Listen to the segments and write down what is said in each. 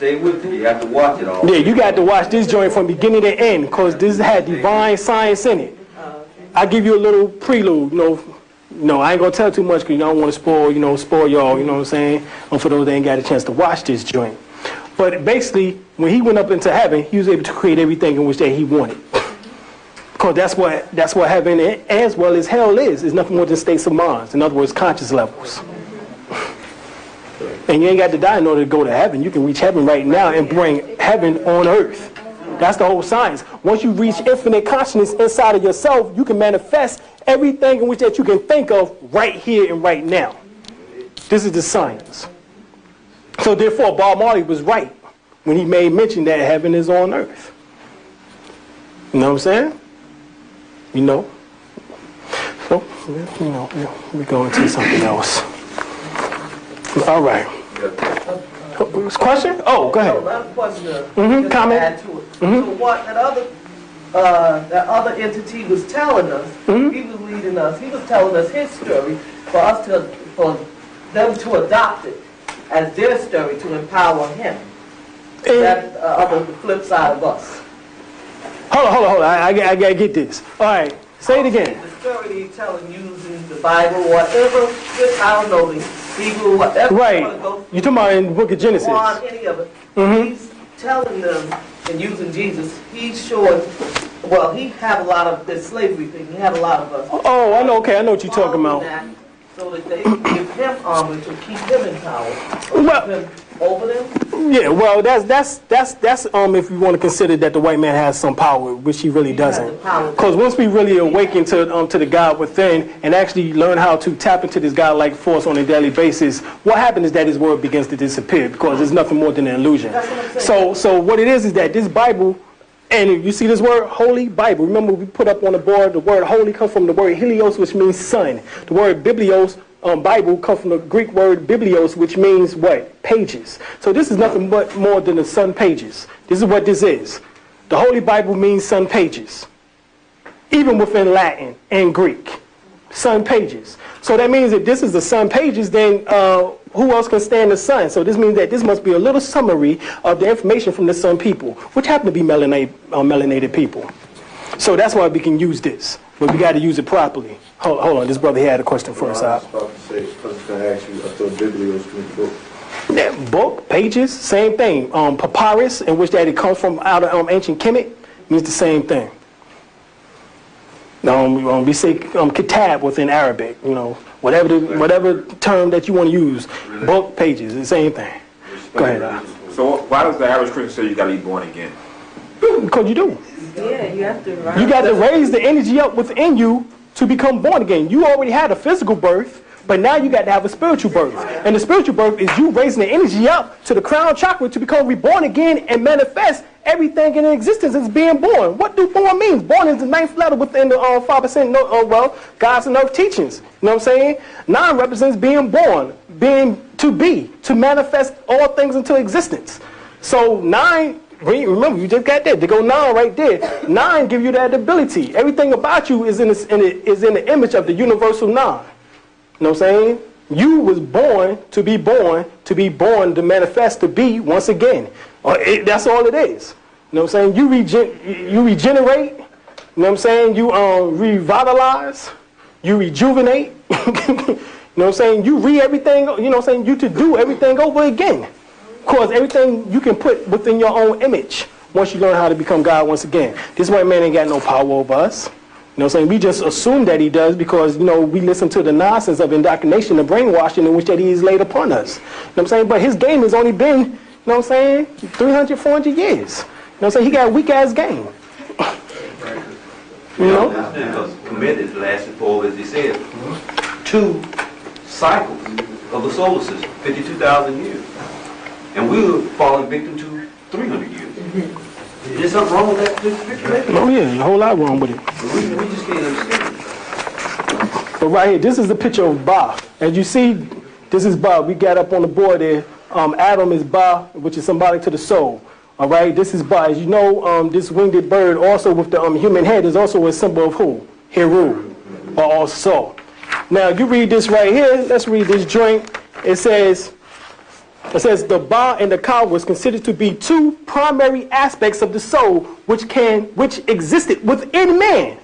stay with it. You have to watch it all. Yeah, you got to watch this joint from beginning to end, because this had divine science in it. I give you a little prelude, I ain't gonna tell too much because you don't want to spoil y'all, you know what I'm saying? And for those that ain't got a chance to watch this joint. But basically, when he went up into heaven, he was able to create everything in which that he wanted. Because that's what heaven as well as hell is. It's nothing more than states of minds. In other words, conscious levels. And you ain't got to die in order to go to heaven. You can reach heaven right now and bring heaven on earth. That's the whole science. Once you reach infinite consciousness inside of yourself, you can manifest everything in which that you can think of right here and right now. This is the science. So therefore, Bob Marley was right when he made mention that heaven is on earth. You know what I'm saying? So, we go into something else. All right. Question? Oh, go ahead. I have a question. Comment. Add to it. So what that other entity was telling us, he was leading us. He was telling us his story for them to adopt it as their story to empower him. That's the flip side of us. Hold on. I gotta get this. All right. Say it again. The story he's telling using the Bible, whatever, I don't know, the Hebrew, whatever. Right. You're talking about in the book of Genesis. On any of it. He's telling them and using Jesus. He's showing. Well, he have a lot of this slavery thing. He have a lot of us. Oh, I know. Okay, I know what you're talking about. So that they give him armor to keep him in power. Well, keep him over them. Yeah, well, that's if you want to consider that the white man has some power, which he really doesn't. Because once we really awaken to the God within and actually learn how to tap into this God-like force on a daily basis, what happens is that his word begins to disappear because it's nothing more than an illusion. So what it is that this Bible. And you see this word, holy Bible. Remember, we put up on the board, the word holy comes from the word helios, which means sun. The word biblios, Bible, comes from the Greek word biblios, which means what? Pages. So this is nothing but more than the sun pages. This is what this is. The Holy Bible means sun pages. Even within Latin and Greek. Sun pages. So that means that this is the sun pages, then who else can stand the sun? So this means that this must be a little summary of the information from the sun people, which happen to be melanated people. So that's why we can use this, but we got to use it properly. Hold on, this brother here had a question first. I was about to say, I was going to ask you, I thought biblios meant book. Yeah, book, pages, same thing. Papyrus, in which that it comes from out of ancient Kemet, means the same thing. We say kitab within Arabic, whatever term that you want to use, book, pages, the same thing. Go ahead. So why does the average Christian say you got to be born again? Because you do. Yeah, you have to. You got to raise the energy up within you to become born again. You already had a physical birth, but now you got to have a spiritual birth. And the spiritual birth is you raising the energy up to the crown chakra to become reborn again and manifest everything in existence is being born. What do born means? Born is the ninth letter within the 5% God's and earth teachings. You know what I'm saying? 9 represents being born, to manifest all things into existence. So 9, remember, you just got that. They go 9 right there. 9 give you that ability. Everything about you is in the image of the universal 9. You know what I'm saying? You was born, to manifest, to be once again. That's all it is. You know what I'm saying? You regenerate. You know what I'm saying? You revitalize. You rejuvenate. You know what I'm saying? You everything. You know what I'm saying? You to do everything over again. Because everything you can put within your own image once you learn how to become God once again. This white man ain't got no power over us. You know what I'm saying? We just assume that he does because, we listen to the nonsense of indoctrination and brainwashing in which that he is laid upon us. You know what I'm saying? But his game has only been, you know what I'm saying, 300, 400 years. You know what I'm saying? He got a weak-ass game. Because committed lasted for, as he said, 2 cycles of the solar system, 52,000 years. And we were falling victim to 300 years. Is there something wrong with that picture? Oh yeah, a whole lot wrong with it. We just can't understand. But right here, this is the picture of Ba. As you see, this is Ba. We got up on the board there. Adam is Ba, which is symbolic to the soul. All right, this is Ba. As you know, this winged bird, also with the human head, is also a symbol of who? Heru, or also. Now, you read this right here. Let's read this joint. It says, It says the Ba and the Ka was considered to be two primary aspects of the soul which existed within man.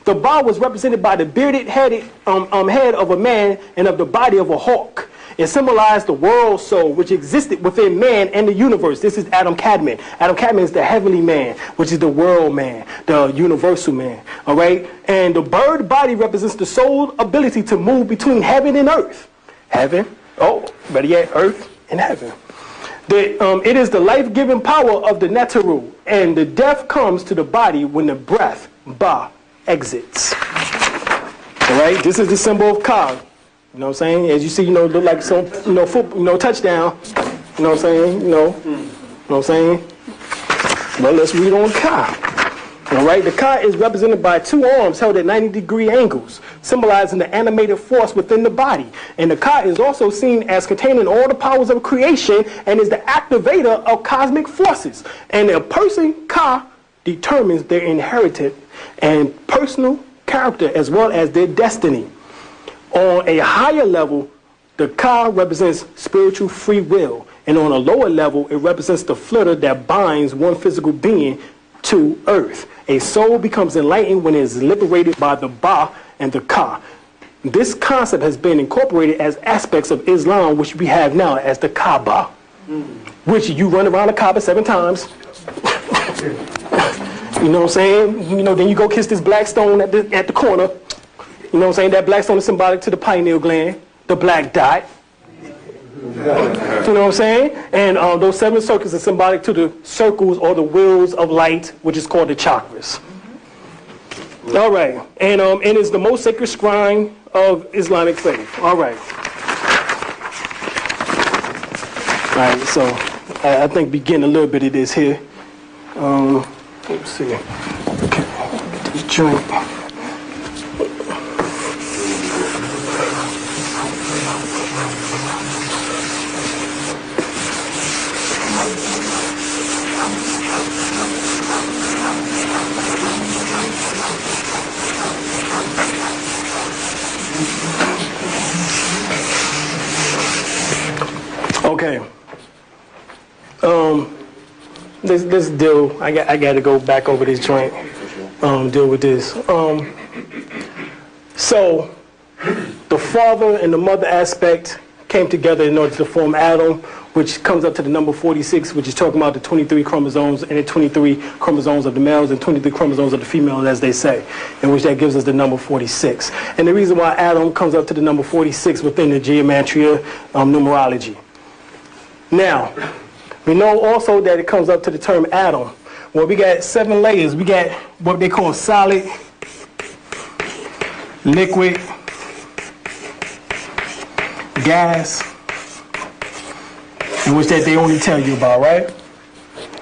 The Ba was represented by the bearded head of a man and of the body of a hawk. It symbolized the world soul which existed within man and the universe. This is Adam Kadmon. Adam Kadmon is the heavenly man, which is the world man, the universal man. All right? And the bird body represents the soul ability to move between heaven and earth. Heaven, better yet, earth and heaven. It is the life-giving power of the Netaru, and the death comes to the body when the breath, Ba, exits. All right? This is the symbol of Ka. You know what I'm saying? As you see, look like some, touchdown. You know what I'm saying? You know what I'm saying? Well, let's read on Ka. All right? The Ka is represented by two arms held at 90-degree angles, symbolizing the animated force within the body. And the Ka is also seen as containing all the powers of creation and is the activator of cosmic forces. And a person, Ka, determines their inherited and personal character as well as their destiny. On a higher level, the Ka represents spiritual free will, and on a lower level, it represents the flutter that binds one physical being to earth. A soul becomes enlightened when it is liberated by the Ba and the Ka. This concept has been incorporated as aspects of Islam, which we have now as the Kaaba, which you run around the Kaaba 7 times. You know what I'm saying? Then you go kiss this black stone at the corner. You know what I'm saying? That black stone is symbolic to the pineal gland, the black dot. You know what I'm saying? And those 7 circles are symbolic to the circles or the wheels of light, which is called the chakras. All right. And it's the most sacred shrine of Islamic faith. All right. All right, so I think we getting a little bit of this here. Let's see. Okay, get this joint. Okay. This deal. I got to go back over this joint. Deal with this. So, the father and the mother aspect came together in order to form Adam, which comes up to the number 46, which is talking about the 23 chromosomes and the 23 chromosomes of the males and 23 chromosomes of the females, as they say, in which that gives us the number 46. And the reason why Adam comes up to the number 46 within the gematria numerology. Now, we know also that it comes up to the term atom. Well, we got 7 layers. We got what they call solid, liquid, gas, in which that they only tell you about, right?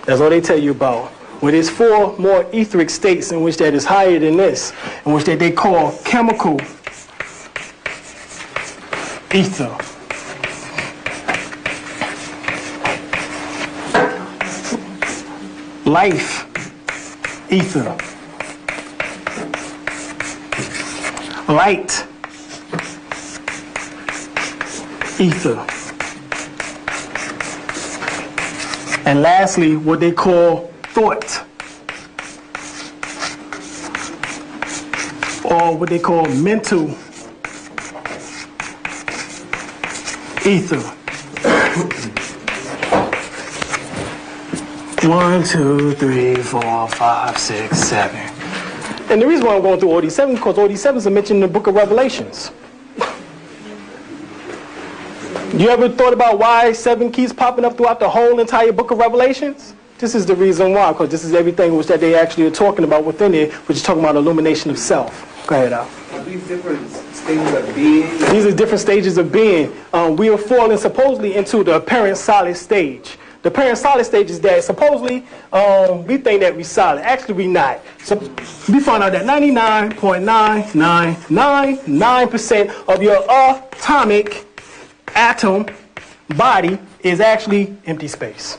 That's all they tell you about. Well, there's 4 more etheric states in which that is higher than this, in which that they call chemical ether. Life, ether, light, ether, and lastly, what they call thought, or what they call mental ether. 1, 2, 3, 4, 5, 6, 7. And the reason why I'm going through all these 7 is because all these 7s are mentioned in the book of Revelations. You ever thought about why 7 keeps popping up throughout the whole entire book of Revelations? This is the reason why, because this is everything which that they actually are talking about within it, which is talking about illumination of self. Go ahead, Al. Are these different stages of being? These are different stages of being. We are falling supposedly into the apparent solid stage. The apparent solid stage is that supposedly we think that we're solid. Actually, we're not. So we found out that 99.9999% of your atomic atom body is actually empty space.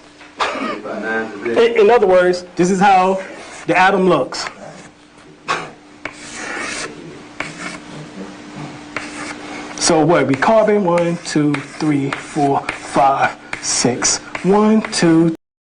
In other words, this is how the atom looks. So what? We carbon 1, 2, 3, 4, 5, 6. 1, 2.